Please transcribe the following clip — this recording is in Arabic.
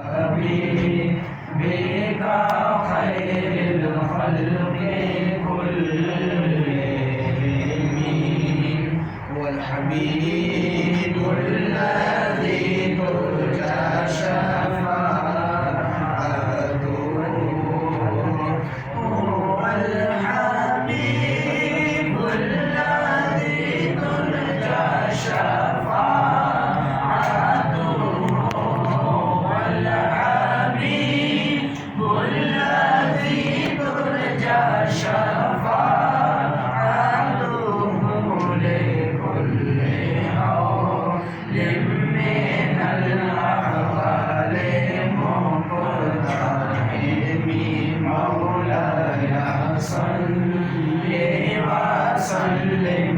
حبيبك خير الخلق كلهم والحبيب الذي ترجى شفاعته هو الحبيب الذي ترجى شفاعته والحبيب الذي ترجى شفاعته لكل حول من الأحوال مقتحم مولاي صل وسلم